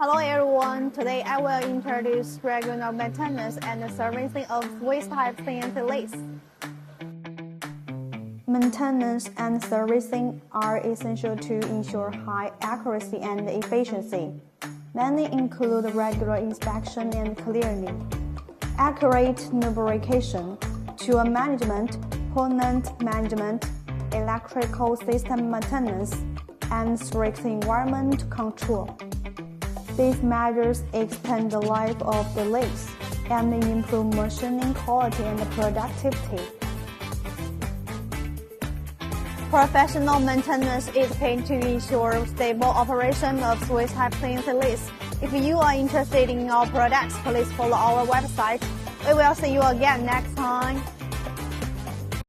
Hello everyone, today I will introduce regular maintenance and servicing of Swiss CNC lathes. Maintenance and servicing are essential to ensure high accuracy and efficiency. Many include regular inspection and cleaning, accurate lubrication, tool management, coolant management, electrical system maintenance, and strict environment control. These measures extend the life of the lathes and improve machining quality and productivity. Professional maintenance is paid to ensure stable operation of Swiss CNC lathes. If you are interested in our products, please follow our website. We will see you again next time.